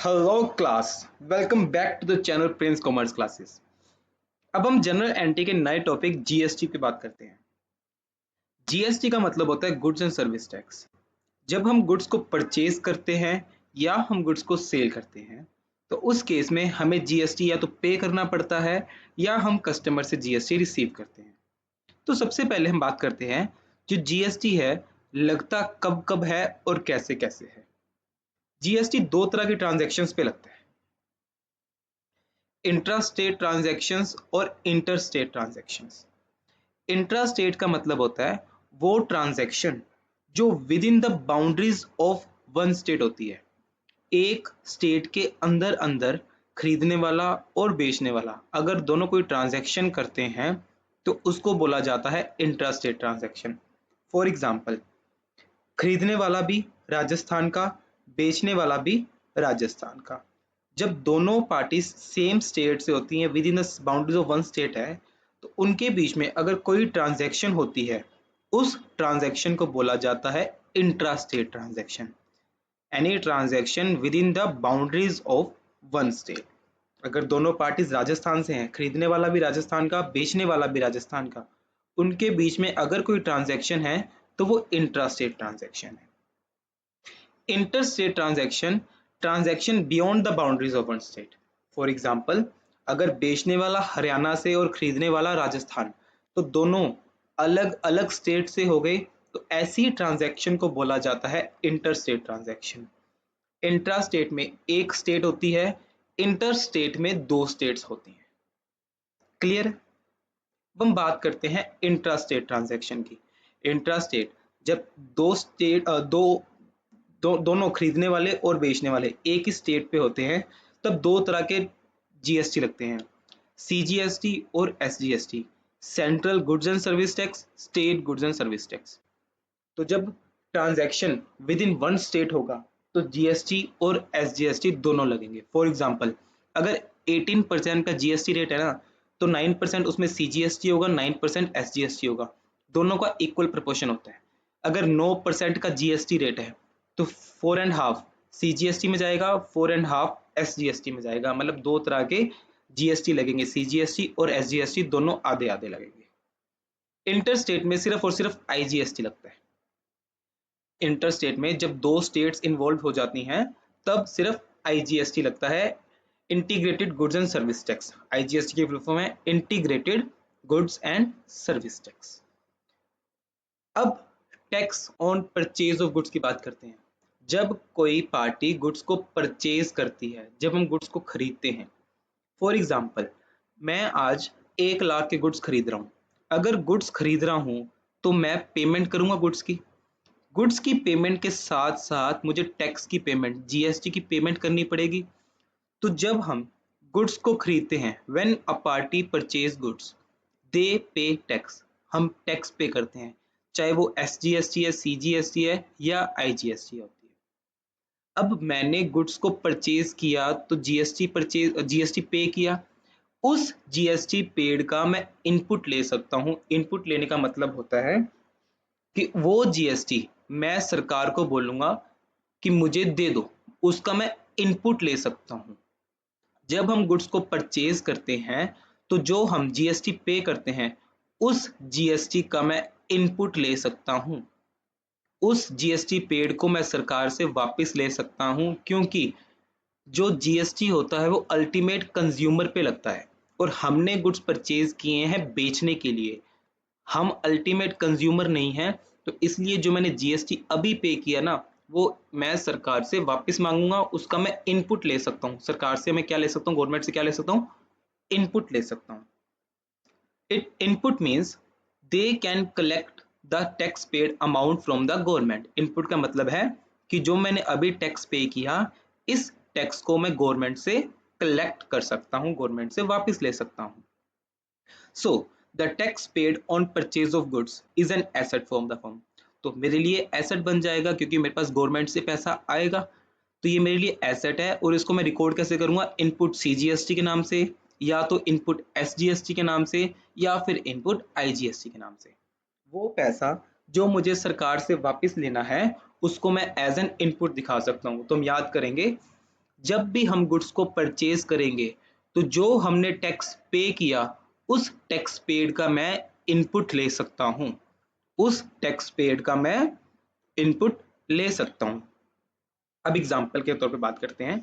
Hello class. Welcome back to the channel Prince Commerce classes. अब हम general entry के नए टॉपिक जीएसटी पे बात करते हैं। जीएसटी का मतलब होता है गुड्स एंड सर्विस टैक्स। जब हम गुड्स को परचेज करते हैं या हम गुड्स को सेल करते हैं तो उस केस में हमें जीएसटी या तो पे करना पड़ता है या हम कस्टमर से जीएसटी रिसीव करते हैं। तो सबसे पहले हम बात करते हैं जो जीएसटी है लगता कब कब है और कैसे कैसे है। जीएसटी दो तरह की ट्रांजैक्शंस पे लगता है, इंट्रा स्टेट ट्रांजैक्शंस और inter state transactions. Intra state का मतलब होता है वो ट्रांजैक्शन जो with in the boundaries of one state होती है। एक स्टेट के अंदर अंदर खरीदने वाला और बेचने वाला अगर दोनों कोई ट्रांजैक्शन करते हैं तो उसको बोला जाता है intra state transaction. For example, खरीदने वाला भी राजस्थान का, बेचने वाला भी राजस्थान का। जब दोनों पार्टीज सेम स्टेट से होती हैं, with in the boundaries of one state है, तो उनके बीच में अगर कोई ट्रांजैक्शन होती है उस ट्रांजैक्शन को बोला जाता है intra state transaction. Any transaction with in the boundaries of one state. अगर दोनों पार्टीज राजस्थान से हैं, खरीदने वाला भी राजस्थान का, बेचने वाला भी राजस्थान का, उनके बीच में अगर कोई ट्रांजैक्शन है तो वो इंट्रा स्टेट ट्रांजैक्शन है। Inter state transaction, transaction beyond the boundaries of one state. For example, अगर बेचने वाला हरियाणा से और खरीदने वाला राजस्थान, तो दोनों अलग अलग स्टेट से हो गए, तो ऐसी ट्रांजैक्शन को बोला जाता है inter state transaction. Intra state में एक स्टेट होती है, इंटर स्टेट में दो स्टेट्स होती हैं। क्लियर? अब हम बात करते हैं इंट्रा स्टेट ट्रांजैक्शन की। इंट्रा स्टेट, जब दो स्टेट दोनों खरीदने वाले और बेचने वाले एक ही स्टेट पे होते हैं तब दो तरह के जीएसटी लगते हैं, सीजीएसटी और SGST. Central goods and service tax, state goods and service tax. तो जब transaction with in one state होगा तो जीएसटी और एसजीएसटी दोनों लगेंगे। फॉर एग्जांपल, अगर 18% का जीएसटी रेट है ना, तो 9% उसमें सीजीएसटी होगा, 9% एसजीएसटी होगा। दोनों का इक्वल प्रोपोर्शन होता है। अगर 9% का जीएसटी रेट है तो 4.5 सीजीएसटी में जाएगा, 4.5 एसजीएसटी में जाएगा। मतलब दो तरह के जीएसटी लगेंगे, सीजीएसटी और एसजीएसटी दोनों आधे आधे लगेंगे। इंटर स्टेट में सिर्फ और सिर्फ आईजीएसटी लगता है। इंटर स्टेट में जब दो स्टेट्स इन्वॉल्व हो जाती हैं तब सिर्फ आईजीएसटी लगता है, integrated goods and service tax. IGST की फुल फॉर्म है integrated goods and service tax. अब tax on purchase of goods की बात करते हैं। जब कोई पार्टी गुड्स को परचेज करती है, जब हम गुड्स को खरीदते हैं, फॉर एग्जाम्पल, मैं आज 1 लाख के गुड्स खरीद रहा हूँ। अगर गुड्स खरीद रहा हूँ तो मैं पेमेंट करूंगा गुड्स की। गुड्स की पेमेंट के साथ साथ मुझे टैक्स की पेमेंट, जीएसटी की पेमेंट करनी पड़ेगी। तो जब हम गुड्स को खरीदते हैं, when a party purchase goods, they pay tax, हम टैक्स पे करते हैं, चाहे वो एसजीएसटी है, सीजीएसटी है या आईजीएसटी होती है। अब मैंने गुड्स को परचेज किया तो जीएसटी पे किया। उस जीएसटी पेड का मैं इनपुट ले सकता हूँ। इनपुट लेने का मतलब होता है कि वो जीएसटी मैं सरकार को बोलूंगा कि मुझे दे दो, उसका मैं इनपुट ले सकता हूँ। जब हम गुड्स को परचेज करते हैं तो जो हम जीएसटी पे करते हैं उस जीएसटी का मैं इनपुट ले सकता हूँ। उस जीएसटी पेड को मैं सरकार से वापस ले सकता हूँ, क्योंकि जो जीएसटी होता है वो अल्टीमेट कंज्यूमर पे लगता है और हमने गुड्स परचेज किए हैं बेचने के लिए। हम अल्टीमेट कंज्यूमर नहीं है, तो इसलिए जो मैंने जीएसटी अभी पे किया ना, वो मैं सरकार से वापस मांगूंगा, उसका मैं इनपुट ले सकता हूँ। सरकार से मैं क्या ले सकता हूँ, गवर्नमेंट से क्या ले सकता हूँ, इनपुट ले सकता हूँ। It input means they can collect the tax paid amount from the government. Input का मतलब है कि जो मैंने अभी टैक्स पे किया, इस टैक्स को मैं गवर्नमेंट से कलेक्ट कर सकता हूँ, गवर्नमेंट से वापस ले सकता हूँ। So the tax paid on purchase of goods is an asset from the firm। तो मेरे लिए एसेट बन जाएगा क्योंकि मेरे पास गवर्नमेंट से पैसा आएगा, तो ये मेरे लिए एसेट है। और इसको मैं रिकॉर्ड कैसे करूंगा, इनपुट सीजीएसटी के नाम से, या तो इनपुट एसजीएसटी के नाम से, या फिर इनपुट आईजीएसटी के नाम से। वो पैसा जो मुझे सरकार से वापस लेना है उसको मैं एज एन इनपुट दिखा सकता हूँ। तो हम याद करेंगे, जब भी हम गुड्स को परचेज करेंगे तो जो हमने टैक्स पे किया उस टैक्स पेड का मैं इनपुट ले सकता हूं, उस टैक्स पेड का मैं इनपुट ले सकता हूं। अब एग्जांपल के तौर पे बात करते हैं।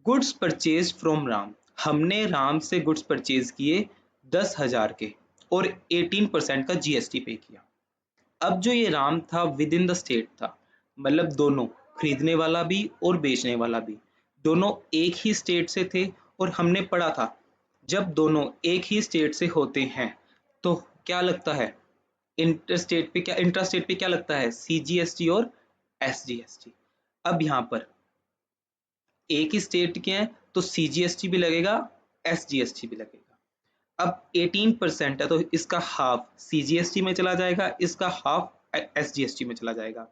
गुड्स परचेज फ्रॉम राम, हमने राम से गुड्स परचेज किए 10,000 के और 18% का जीएसटी पे किया। अब जो ये राम था विद इन द स्टेट था, मतलब दोनों, खरीदने वाला भी और बेचने वाला भी, दोनों एक ही स्टेट से थे। और हमने पढ़ा था जब दोनों एक ही स्टेट से होते हैं तो क्या लगता है, इंट्रा स्टेट पे क्या लगता है, सीजीएसटी और एसजीएसटी। अब यहाँ पर एक ही स्टेट के हैं तो सीजीएसटी भी लगेगा, एसजीएसटी भी लगेगा। अब 18% है तो इसका हाफ सीजीएसटी में चला जाएगा, इसका हाफ एसजीएसटी में चला जाएगा।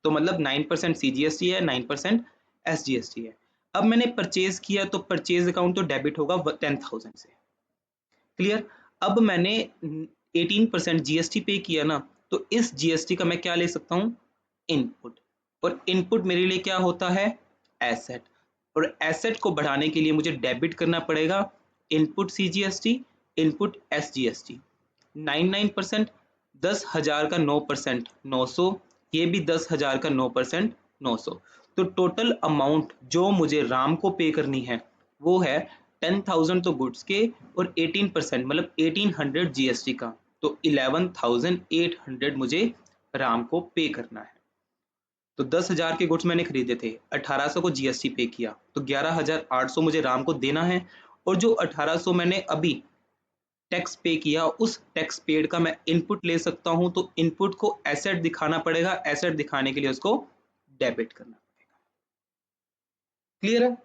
तो मतलब 9% सीजीएसटी है, 9% एसजीएसटी है। अब मैंने परचेज किया तो परचेज अकाउंट तो डेबिट होगा 10,000 से। क्लियर। अब मैंने 18% जीएसटी पे किया ना, तो इस जीएसटी का मैं क्या ले सकता हूँ, इनपुट। और इनपुट मेरे लिए क्या होता है, एसेट। और एसेट को बढ़ाने के लिए मुझे डेबिट करना पड़ेगा इनपुट सीजीएसटी, इनपुट एसजीएसटी। 99%, 10,000 का 9%, 900, ये भी 10,000 का 9%, 900। तो टोटल अमाउंट जो मुझे राम को पे करनी है वो है 10,000 तो गुड्स के और 18% मतलब 1800 जीएसटी का, तो 11,800 मुझे राम को पे करना है। तो 10,000 के गुड्स मैंने खरीदे थे, 1,800 को जीएसटी पे किया तो 11,800 मुझे राम को देना है। और जो 1,800 मैंने अभी टैक्स पे किया उस टैक्स पेड का मैं इनपुट ले सकता हूं, तो इनपुट को एसेट दिखाना पड़ेगा, एसेट दिखाने के लिए उसको डेबिट करना पड़ेगा। क्लियर है।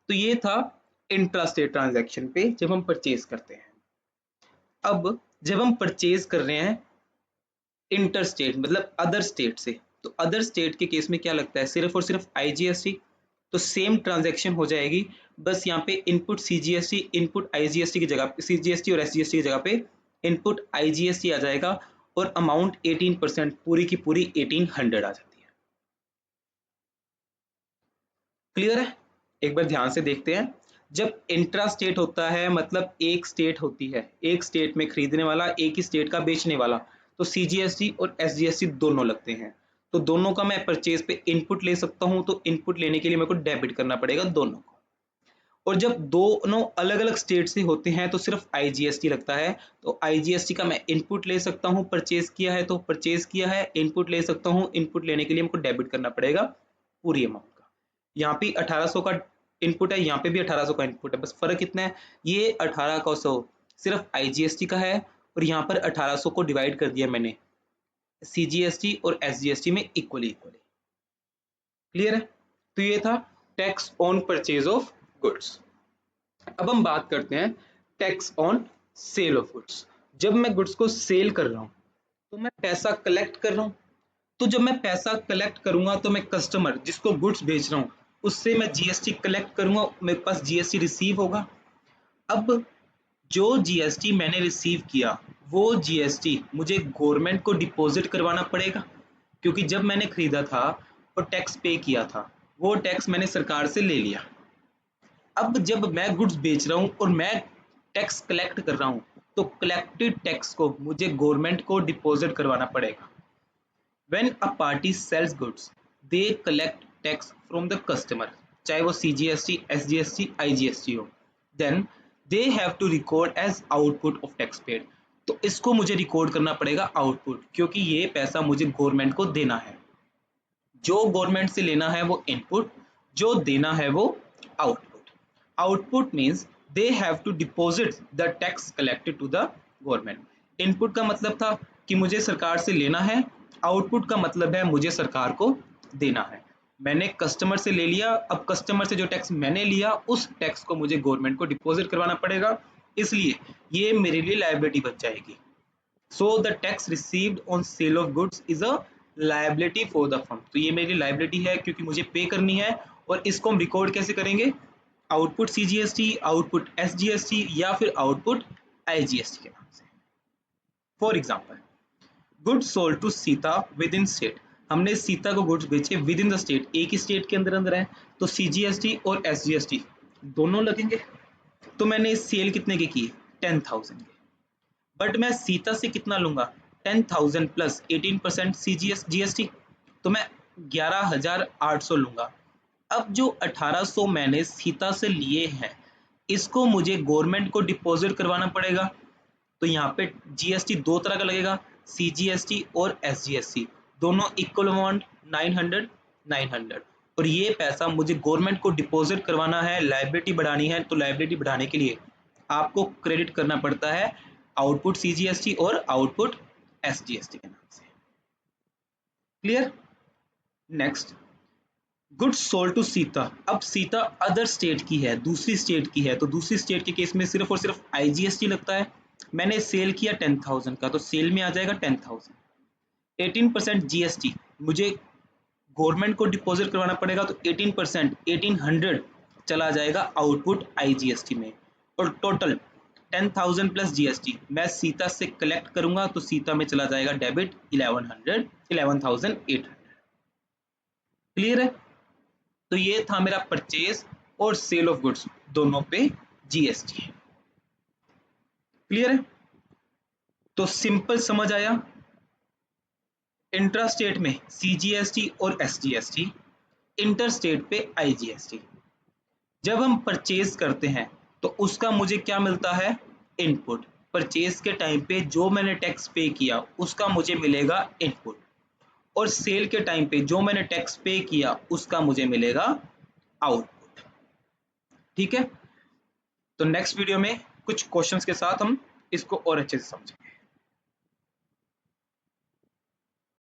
तो ये था इंट्रास्टेट ट्रांजैक्शन पे जब हम परचेज करते हैं। अब जब हम परचेज कर रहे हैं इंटर स्टेट मतलब अदर स्टेट से, तो अदर स्टेट के केस में क्या लगता है, सिर्फ और सिर्फ आईजीएसटी। तो सेम ट्रांजैक्शन हो जाएगी, बस यहाँ पे इनपुट सीजीएसटी, इनपुट आईजीएसटी की जगह, सीजीएसटी और एसजीएसटी की जगह पे इनपुट आईजीएसटी आ जाएगा और अमाउंट 18% पूरी की पूरी 1800 आ जाती है। क्लियर है। एक बार ध्यान से देखते हैं। जब इंट्रा स्टेट होता है मतलब एक स्टेट होती है, एक स्टेट में खरीदने वाला, एक ही स्टेट का बेचने वाला, तो सीजीएसटी और एसजीएसटी दोनों लगते हैं। तो दोनों का मैं परचेज पे इनपुट ले सकता हूं, तो इनपुट लेने के लिए मेरे को डेबिट करना पड़ेगा दोनों को। और जब दोनों अलग अलग स्टेट से होते हैं तो सिर्फ आईजीएसटी लगता है, तो आईजीएसटी का मैं इनपुट ले सकता हूं, परचेज किया है तो परचेज किया है, इनपुट ले सकता हूं, इनपुट लेने के लिए मेरे को डेबिट करना पड़ेगा पूरी अमाउंट का। यहाँ पे 1800 का इनपुट है, यहाँ पे भी 1800 का इनपुट है, बस फर्क कितना है, ये 18 का 100 सिर्फ आईजीएसटी का है और यहाँ पर 1800 को डिवाइड कर दिया मैंने सीजीएसटी और एसजीएसटी में इक्वली इक्वली। क्लियर है। तो ये था tax on purchase of goods. अब हम बात करते हैं tax on sale of goods. जब मैं गुड्स को सेल कर रहा हूं तो मैं पैसा कलेक्ट कर रहा हूं, तो जब मैं पैसा कलेक्ट करूंगा तो मैं कस्टमर जिसको गुड्स बेच रहा हूं उससे मैं जीएसटी कलेक्ट करूंगा, मेरे पास जीएसटी रिसीव होगा। अब जो जीएसटी मैंने रिसीव किया वो जीएसटी मुझे गवर्नमेंट को डिपॉजिट करवाना पड़ेगा, क्योंकि जब मैंने खरीदा था और टैक्स पे किया था वो टैक्स मैंने सरकार से ले लिया। अब जब मैं गुड्स बेच रहा हूं और मैं टैक्स कलेक्ट कर रहा हूं तो कलेक्टेड टैक्स को मुझे गवर्नमेंट को डिपॉजिट करवाना पड़ेगा। When a party sells goods, they collect tax from the customer, चाहे वो CGST, SGST, IGST हो, then they have to record as output of tax paid। तो इसको मुझे रिकॉर्ड करना पड़ेगा आउटपुट, क्योंकि ये पैसा मुझे गवर्नमेंट को देना है। जो गवर्नमेंट से लेना है वो इनपुट, जो देना है वो output. Output means they have to deposit the tax collected to the government. Input का मतलब था कि मुझे सरकार से लेना है, आउटपुट का मतलब है मुझे सरकार को देना है। मैंने कस्टमर से ले लिया, अब कस्टमर से जो टैक्स मैंने लिया उस टैक्स को मुझे गवर्नमेंट को डिपॉजिट करवाना पड़ेगा, इसलिए ये मेरे लिए लायबिलिटी बच जाएगी। So the tax received on sale of goods is a liability for the firm। तो ये मेरी liability है क्योंकि मुझे पे करनी है। और इसको हम रिकॉर्ड कैसे करेंगे, आउटपुट सीजीएसटी, आउटपुट एसजीएसटी या फिर आउटपुट आईजीएसटी के नाम से। For example, goods sold to Sita within state, हमने सीता को गुड्स बेचे विद इन द स्टेट, एक ही स्टेट के अंदर अंदर है, तो CGST और SGST दोनों लगेंगे। तो मैंने सेल कितने की 10,000 की, बट मैं सीता से कितना लूंगा 10,000 प्लस 18% GST, तो मैं 11,800 लूंगा। अब जो 1800 मैंने सीता से लिए हैं, इसको मुझे गवर्नमेंट को डिपॉजिट करवाना पड़ेगा। तो यहाँ पे GST दो तरह का लगेगा, CGST और SGST, दोनों इक्वल अमाउंट 900 900, और ये पैसा मुझे गवर्नमेंट को डिपॉजिट करवाना है, लायबिलिटी बढ़ानी है। तो लायबिलिटी बढ़ाने के लिए आपको क्रेडिट करना पड़ता है आउटपुट CGST और आउटपुट SGST के नाम से। Clear? Next, goods sold to Sita. अब सीता अदर स्टेट की है, दूसरी स्टेट की है, तो दूसरी स्टेट के केस में सिर्फ और सिर्फ IGST लगता है। मैंने सेल किया 10,000 का, तो सेल में आ जाएगा 10,000। 18% GST मुझे गवर्नमेंट को डिपॉजिट करवाना पड़ेगा, तो 18% 1800 चला जाएगा आउटपुट IGST में, और टोटल 10,000 प्लस GST मैं सीता से कलेक्ट करूंगा, तो सीता में चला जाएगा डेबिट 11,800। क्लियर है? तो ये था मेरा परचेज और सेल ऑफ गुड्स, दोनों पे GST है। क्लियर है? तो सिंपल समझ आया। इंट्रा स्टेट में CGST और SGST, इंटर स्टेट पे IGST। जब हम परचेज करते हैं तो उसका मुझे क्या मिलता है, इनपुट। परचेज के टाइम पे जो मैंने टैक्स पे किया उसका मुझे मिलेगा इनपुट, और सेल के टाइम पे जो मैंने टैक्स पे किया उसका मुझे मिलेगा आउटपुट। ठीक है? तो नेक्स्ट वीडियो में कुछ क्वेश्चंस के साथ हम इसको और अच्छे से समझेंगे।